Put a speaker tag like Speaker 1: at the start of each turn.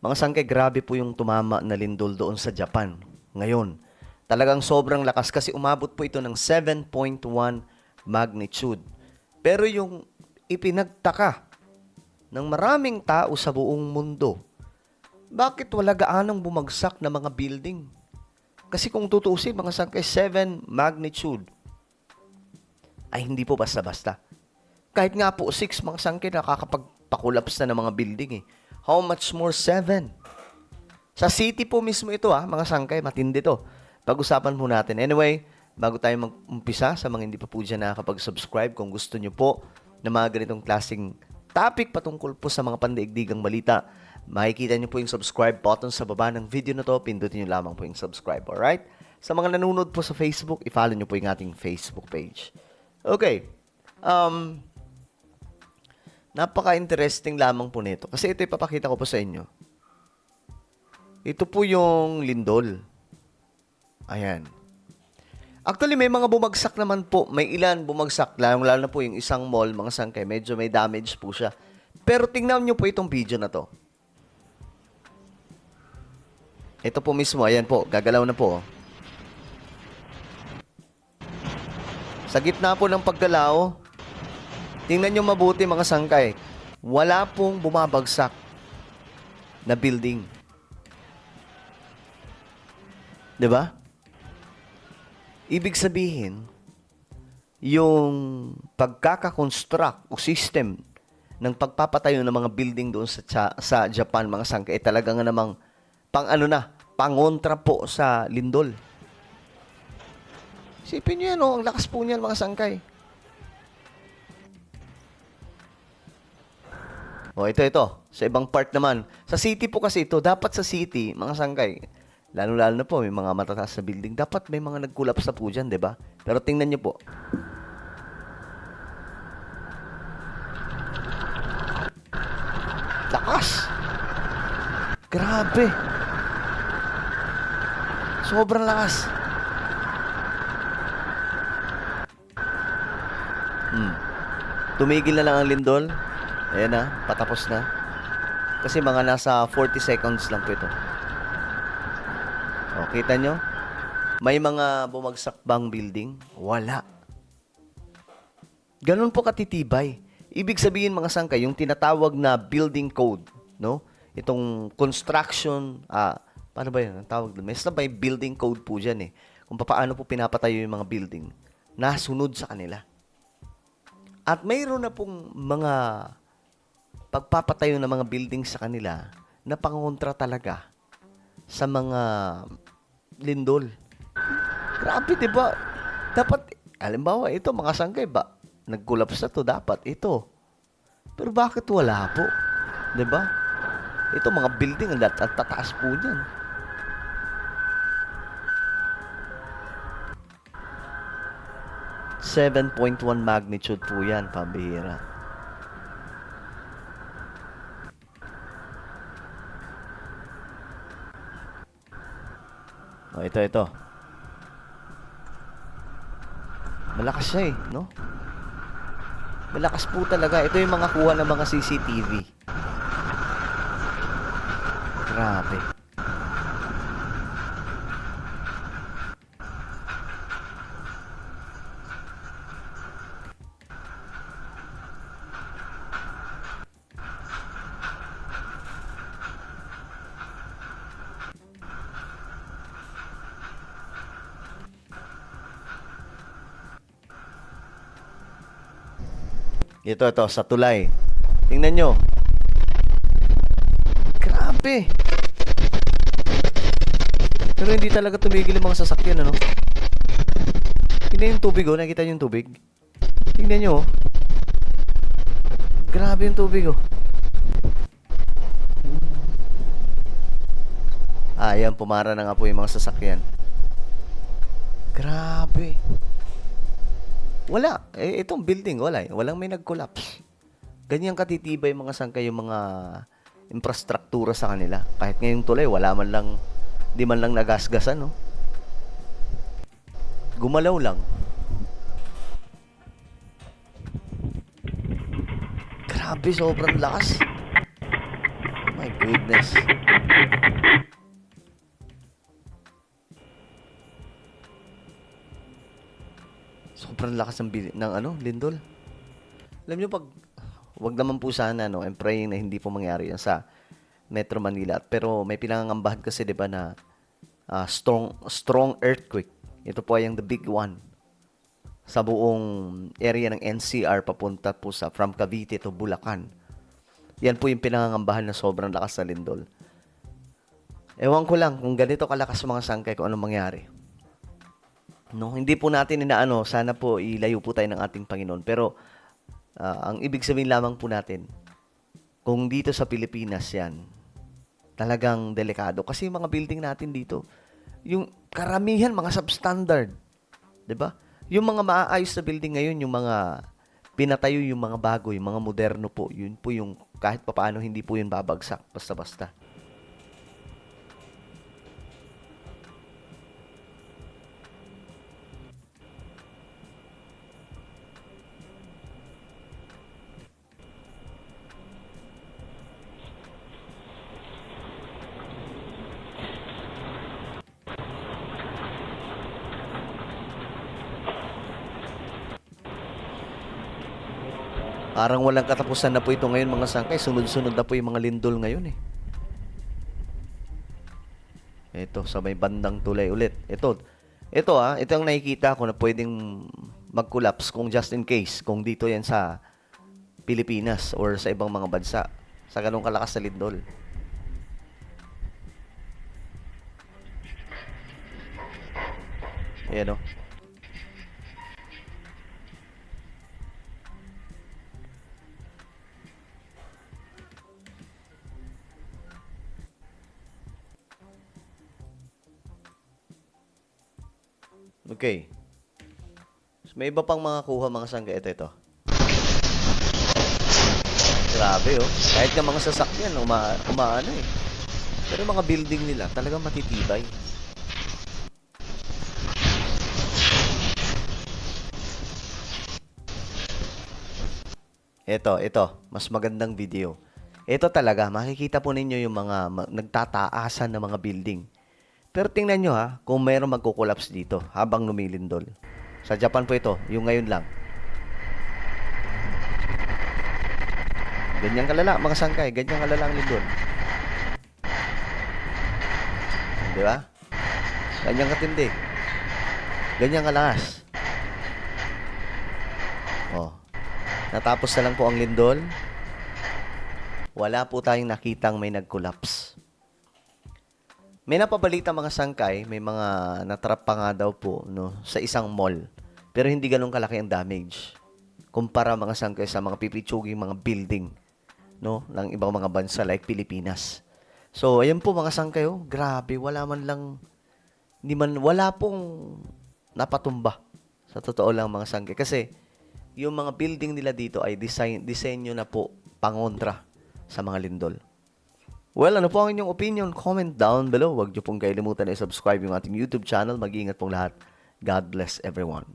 Speaker 1: Mga sangkay, grabe po yung tumama na lindol doon sa Japan ngayon. Talagang sobrang lakas kasi umabot po ito ng 7.1 magnitude. Pero yung ipinagtaka ng maraming tao sa buong mundo, bakit wala gaanong bumagsak na mga building? Kasi kung tutuusin, mga sangkay, 7 magnitude ay hindi po basta-basta. Kahit nga po 6, mga sangkay, nakakapagpakulaps na ng mga building eh. How much more 7? Sa city po mismo ito mga sangkay, matindi to. Pag-usapan po natin. Anyway, bago tayo mag-umpisa, sa mga hindi pa po dyan nakakapag-subscribe, kung gusto nyo po na mga ganitong klaseng topic patungkol po sa mga pandaigdigang balita, makikita nyo po yung subscribe button sa baba ng video na to. Pindutin nyo lamang po yung subscribe, alright? Sa mga nanonood po sa Facebook, i-follow nyo po yung ating Facebook page. Okay. Napaka-interesting lamang po nito. Kasi ito ipapakita ko po sa inyo. Ito po yung lindol. Ayan. Actually, may mga bumagsak naman po. May ilan bumagsak. Lalo na po yung isang mall, mga sangkay. Medyo may damage po siya. Pero tingnan nyo po itong video na to. Ito po mismo. Ayan po. Gagalaw na po. Sa gitna po ng paggalaw, tingnan nyo mabuti mga sangkay. Wala pong bumabagsak na building. 'Di ba? Ibig sabihin, yung pagkakakonstruct o system ng pagpapatayo ng mga building doon sa Japan, mga sangkay, talaga nga namang pangontra po sa lindol. Isipin nyo yan, ang lakas po niyan, mga sangkay. Ito. Sa ibang part naman. Sa city po kasi ito. Dapat sa city, mga sangkay, lalo-lalo na po, may mga matataas na building. Dapat may mga nag-collapse na po dyan, di ba? Pero tingnan nyo po. Lakas! Grabe! Sobrang lakas. Tumigil na lang ang lindol. Ayan na, patapos na. Kasi mga nasa 40 seconds lang po ito. Kita nyo? May mga bumagsak bang building? Wala. Ganun po katitibay. Ibig sabihin, mga sangkay, yung tinatawag na building code, no? Itong construction, paano ba yun? Ang tawag doon? May building code po dyan eh. Kung paano po pinapatayo yung mga building. Nasunod sa kanila. At mayroon na pong mga pagpapatayo ng mga building sa kanila na pangontra talaga sa mga lindol. Grabe, diba? Dapat, halimbawa, ito, mga sangkay ba? Nag-collapse na to, dapat ito. Pero bakit wala po? Diba? Ito, mga building, ang tataas po niyan. .1 magnitude po yan, pambihira. Ito. Malakas siya no? Malakas po talaga. Ito yung mga kuha ng mga CCTV. Grabe. Ito, sa tulay. Tingnan nyo. Grabe. Pero hindi talaga tumigil yung mga sasakyan, ano? Tingnan yung tubig, Nakita nyo yung tubig? Tingnan nyo, Grabe yung tubig, Ayan, pumara na nga po yung mga sasakyan. Grabe. Wala. Itong building, wala. Walang may nag-collapse. Ganyan katitibay mga sangkay yung mga infrastruktura sa kanila. Kahit ngayong tulay, di man lang nagasgasan, no? Gumalaw lang. Grabe, sobrang lakas. My goodness. Sobrang lakas ng lindol. Alam niyo pag wag naman po sana I'm praying na hindi po mangyari yan sa Metro Manila. Pero may pinangangambahan kasi 'di ba na strong earthquake. Ito po ay yung the big one sa buong area ng NCR papunta po sa from Cavite to Bulacan. Yan po yung pinangangambahan na sobrang lakas na lindol. Ewan ko lang kung ganito kalakas mga sangkay kung anong mangyari. No, hindi po natin inaano, sana po ilayo po tayo ng ating Panginoon. Pero ang ibig sabihin lamang po natin, kung dito sa Pilipinas yan, talagang delikado. Kasi yung mga building natin dito, yung karamihan mga substandard. 'Di ba? Yung mga maaayos na building ngayon, yung mga pinatayo, yung mga bago, yung mga moderno po, yun po yung kahit papaano hindi po yun babagsak basta-basta. Parang walang katapusan na po ito ngayon mga sangkay. Sunod-sunod na po yung mga lindol ngayon eh. Ito, sa may bandang tulay ulit. Ito ang nakikita ko na pwedeng mag-collapse kung just in case. Kung dito yan sa Pilipinas or sa ibang mga bansa. Sa ganong kalakas na lindol. Ayan o. Okay. So, may iba pang mga kuha mga sangga. Ito. Grabe oh. Kahit nga mga sasakyan, umaano eh. Pero mga building nila, talagang matitibay. Ito. Mas magandang video. Ito talaga, makikita po ninyo yung mga nagtataasan na mga building. Pero tingnan nyo kung mayroong magkukulaps dito habang lumilindol. Sa Japan po ito, yung ngayon lang. Ganyan kalala, mga sangkay. Ganyan kalala ang lindol. Di ba? Ganyan katindi. Ganyan kalakas. Oh. Natapos na lang po ang lindol. Wala po tayong nakitang may nag-collapse. May napabalita mga sangkay, may mga natrap pa nga daw po sa isang mall. Pero hindi ganun kalaki ang damage. Kumpara mga sangkay sa mga pipitsuging mga building ng ibang mga bansa like Pilipinas. So, ayan po mga sangkay, grabe, wala pong napatumba. Sa totoo lang mga sangkay. Kasi, yung mga building nila dito ay disenyo na po pangontra sa mga lindol. Well, ano po ang inyong opinion? Comment down below. Huwag niyo pong kalimutan na i-subscribe yung ating YouTube channel. Mag-iingat pong lahat. God bless everyone.